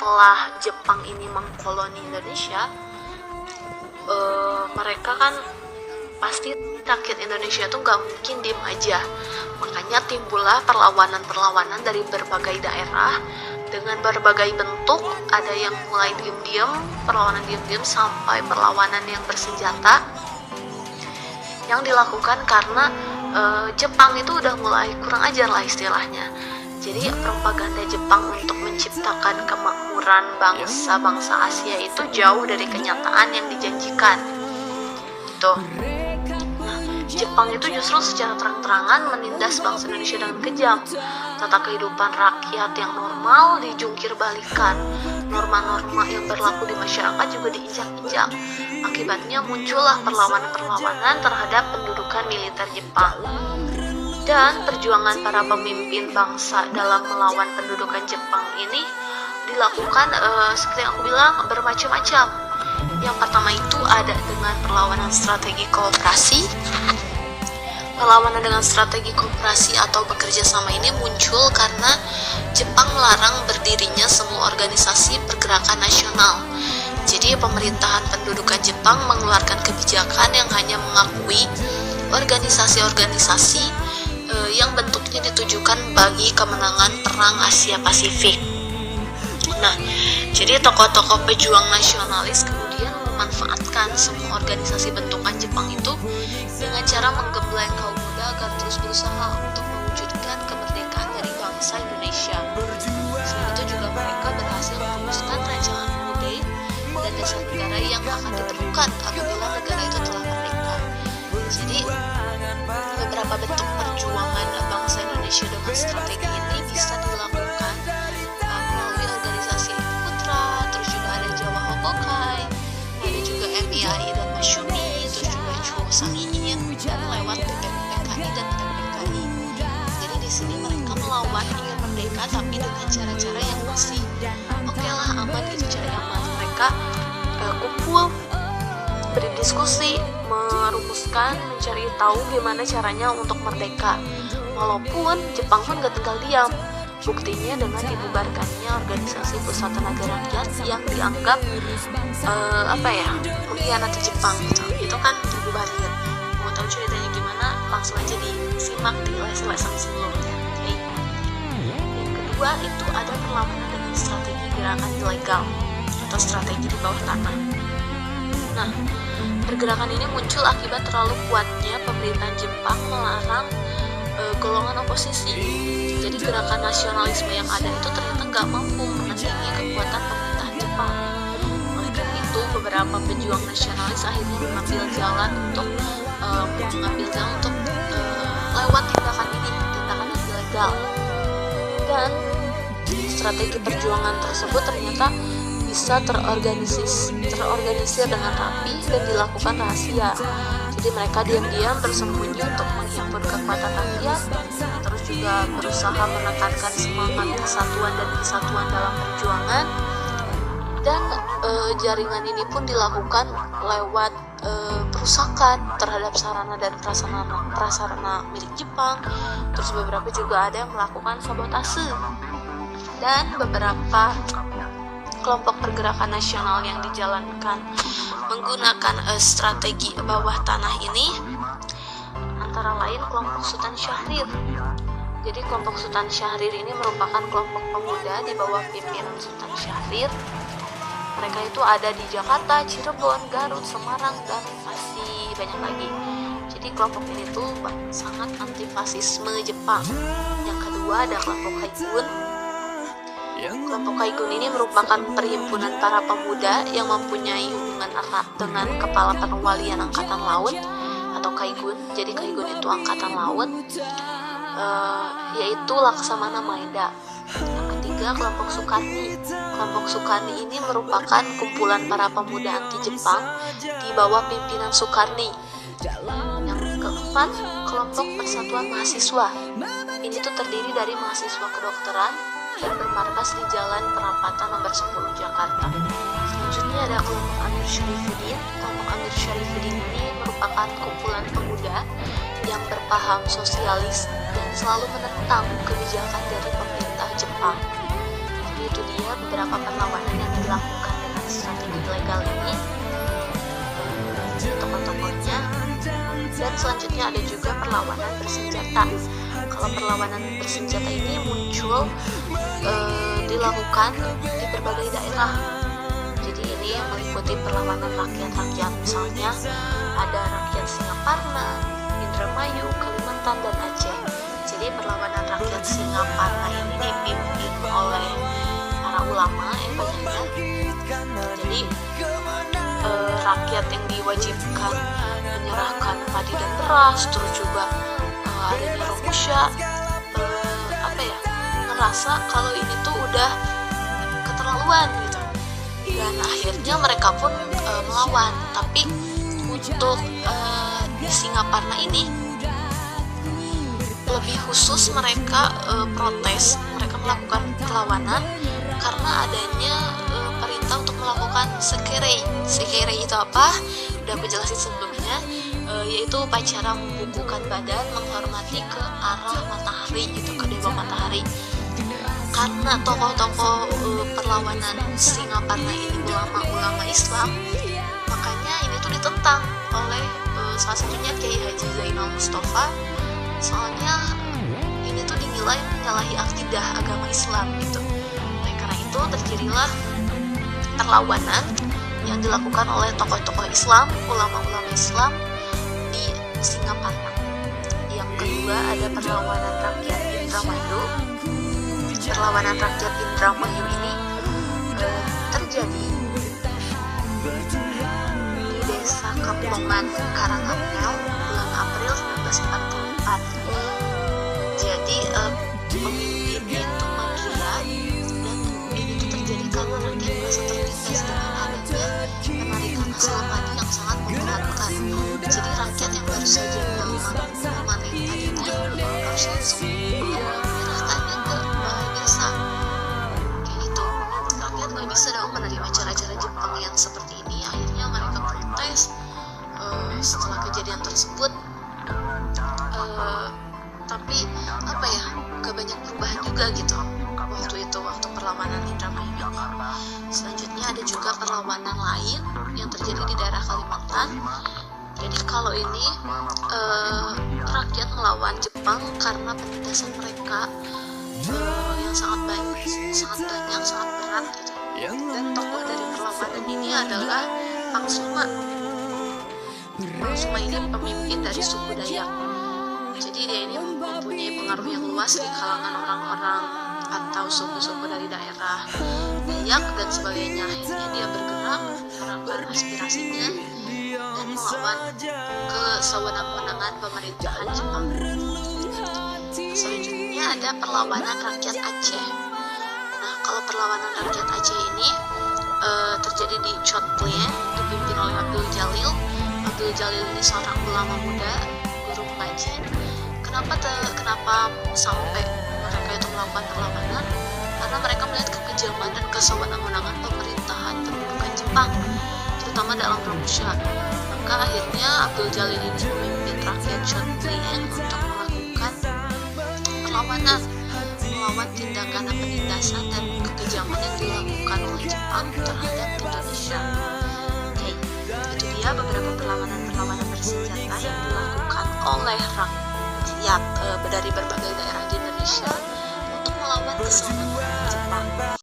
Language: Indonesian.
setelah Jepang ini mengkoloni Indonesia, mereka kan pasti rakyat Indonesia tuh nggak mungkin diem aja. Makanya timbullah perlawanan-perlawanan dari berbagai daerah dengan berbagai bentuk. Ada yang mulai diem-diem, perlawanan diem-diem, sampai perlawanan yang bersenjata yang dilakukan karena Jepang itu udah mulai kurang ajar lah istilahnya. Jadi propaganda Jepang untuk menciptakan kemakmuran bangsa-bangsa Asia itu jauh dari kenyataan yang dijanjikan. Gitu. Nah, Jepang itu justru secara terang-terangan menindas bangsa Indonesia dengan kejam. Tata kehidupan rakyat yang normal dijungkir balikan. Norma-norma yang berlaku di masyarakat juga diinjak-injak. Akibatnya muncullah perlawanan-perlawanan terhadap pendudukan militer Jepang. Dan perjuangan para pemimpin bangsa dalam melawan pendudukan Jepang ini dilakukan seperti yang aku bilang bermacam-macam. Yang pertama itu ada dengan perlawanan strategi kooperasi. Perlawanan dengan strategi kooperasi atau bekerja sama ini muncul karena Jepang melarang berdirinya semua organisasi pergerakan nasional. Jadi pemerintahan pendudukan Jepang mengeluarkan kebijakan yang hanya mengakui organisasi-organisasi yang bentuknya ditujukan bagi kemenangan perang Asia Pasifik. Nah, jadi tokoh-tokoh pejuang nasionalis kemudian memanfaatkan semua organisasi bentukan Jepang itu dengan cara menggembleng kaum muda agar terus berusaha untuk mewujudkan kemerdekaan dari bangsa Indonesia. Selain itu juga mereka berhasil merumuskan rancangan UUD dan dasar negara yang akan ditemukan apabila negara itu telah merdeka. Jadi beberapa bentuk perjuangan bangsa Indonesia dengan strategi ini bisa dilakukan melalui organisasi Putra, terus juga ada Jawa Hokokai, ada juga MIAI dan Masyumi, terus juga Chuo Sangiin, dan lewat PKI dan PKI. Jadi di sini mereka melawan ingin merdeka tapi dengan cara-cara yang masih oke lah, aman gitu, cara yang aman. Mereka kumpul, berdiskusi, merumuskan, mencari tahu gimana caranya untuk merdeka. Walaupun Jepang pun gak tinggal diam. Buktinya dengan dibubarkannya organisasi Pusat Tenaga Rakyat yang dianggap mengkhianati Jepang gitu. Itu kan dibubarin. Mau tahu ceritanya gimana? Langsung aja disimak di lesson sebelumnya. Okay. Yang kedua itu ada perlawanan dengan strategi gerakan ilegal atau strategi di bawah tanah. Nah, pergerakan ini muncul akibat terlalu kuatnya pemerintahan Jepang melarang golongan oposisi. Jadi gerakan nasionalisme yang ada itu ternyata nggak mampu menandingi kekuatan pemerintahan Jepang. Oleh karena itu, beberapa pejuang nasionalis akhirnya mengambil jalan untuk lewat tindakan ini, tindakan yang ilegal. Dan strategi perjuangan tersebut ternyata bisa terorganisir dengan rapi dan dilakukan rahasia. Jadi mereka diam-diam bersembunyi untuk menghimpun kekuatan rakyat, terus juga berusaha menekankan semangat kesatuan dan kesatuan dalam perjuangan. Dan jaringan ini pun dilakukan lewat perusakan terhadap sarana dan prasarana milik Jepang. Terus beberapa juga ada yang melakukan sabotase. Dan beberapa kelompok pergerakan nasional yang dijalankan menggunakan strategi bawah tanah ini antara lain kelompok Sultan Syahrir. Jadi kelompok Sultan Syahrir ini merupakan kelompok pemuda di bawah pimpinan Sultan Syahrir. Mereka itu ada di Jakarta, Cirebon, Garut, Semarang, dan masih banyak lagi. Jadi kelompok ini tuh sangat anti fasisme Jepang. Yang kedua ada kelompok Haigun. Kelompok Haigun ini merupakan perhimpunan para pemuda yang mempunyai hubungan erat dengan Kepala Perwalian Angkatan Laut atau Kaigun. Jadi Kaigun itu Angkatan Laut, yaitu Laksamana Maeda. Yang ketiga kelompok Sukarni. Kelompok Sukarni ini merupakan kumpulan para pemuda anti Jepang di bawah pimpinan Sukarni. Yang keempat kelompok Persatuan Mahasiswa. Ini tuh terdiri dari mahasiswa kedokteran yang bermarkas di Jalan Perapatan nomor 10 Jakarta. Selanjutnya ada kelompok Amir Syarifuddin. Kelompok Amir Syarifuddin ini merupakan kumpulan pemuda yang berpaham sosialis dan selalu menentang kebijakan dari pemerintah Jepang. Jadi itu dia dia beberapa perlawanan yang dilakukan dengan strategi ilegal ini, tokoh-tokohnya. Dan selanjutnya ada juga perlawanan bersenjata. Kalau perlawanan bersenjata ini muncul dilakukan di berbagai daerah. Jadi ini meliputi perlawanan rakyat-rakyat, misalnya ada rakyat Singaparna, Indramayu, Kalimantan, dan Aceh. Jadi perlawanan rakyat Singaparna ini dipimpin oleh para ulama yang banyaknya. Jadi rakyat yang diwajibkan menyerahkan padi dan beras, terus juga adanya Romusha ngerasa kalau ini tuh udah keterlaluan gitu, dan akhirnya mereka pun melawan. Tapi untuk di Singaparna ini lebih khusus mereka protes, mereka melakukan perlawanan karena adanya perintah untuk melakukan sekerei. Sekerei itu apa? Udah aku jelasin sebelumnya, yaitu upacara membukukan badan menghormati ke arah matahari gitu, ke dewa matahari. Karena tokoh-tokoh perlawanan Singaparna ini ulama-ulama Islam, makanya ini tuh ditentang oleh salah satunya Kiai Haji Zainal Mustafa. Soalnya ini tuh dinilai menyalahi akidah agama Islam gitu. Oleh karena itu terjadilah perlawanan yang dilakukan oleh tokoh-tokoh Islam, ulama-ulama Islam di Singaparna. Yang kedua ada perlawanan rakyat Indramayu. Perlawanan rakyat Indramayu ini terjadi di desa Kamplongan, Karangapel, bulan April 1944. Jadi pemimpinnya itu menggila, dan ini tuh terjadi karena rakyat merasa tertindas dengan adanya penarikan hasil padi yang sangat memberatkan. Jadi rakyat yang baru saja menerima memanen padinya harus langsung menyerahkannya ke balai desa. Kayak gitu, rakyat nggak bisa dong menerima cara-cara Jepang yang seperti ini. Akhirnya mereka protes. Setelah kejadian tersebut, tapi gak banyak perubahan juga gitu waktu perlawanan Indramayu ini. Selanjutnya ada juga perlawanan lain yang terjadi di daerah Kalimantan. Jadi kalau ini rakyat melawan Jepang karena penindasan mereka yang sangat banyak, sangat berat gitu. Dan tokoh dari perlawanan ini adalah Pangsuma. Pangsuma ini pemimpin dari suku Dayak. Jadi dia ini mempunyai pengaruh yang luas di kalangan orang-orang atau suku-suku dari daerah Dayak dan sebagainya. Akhirnya dia bergerak menyuarakan aspirasinya dan melawan kesewenang-wenangan pemerintahan Jepang. Selanjutnya ada perlawanan rakyat Aceh. Nah, kalau perlawanan rakyat Aceh ini terjadi di Chot Plien, dipimpin oleh Abdul Jalil. Abdul Jalil ini seorang ulama muda, guru pengaji. Kenapa sampai mereka itu melakukan perlawanan? Karena mereka melihat kekejaman dan kesewenang-wenangan pemerintahan pendudukan Jepang, terutama dalam Romusha. Maka akhirnya Abdul Jalil ini memimpin rakyat Chot Plien untuk melakukan perlawanan melawan tindakan penindasan dan kekejaman yang dilakukan oleh Jepang terhadap Indonesia. Oke, itu dia beberapa perlawanan bersenjata yang dilakukan oleh rakyat dari berbagai daerah di Indonesia untuk melawan kesewenang Jepang.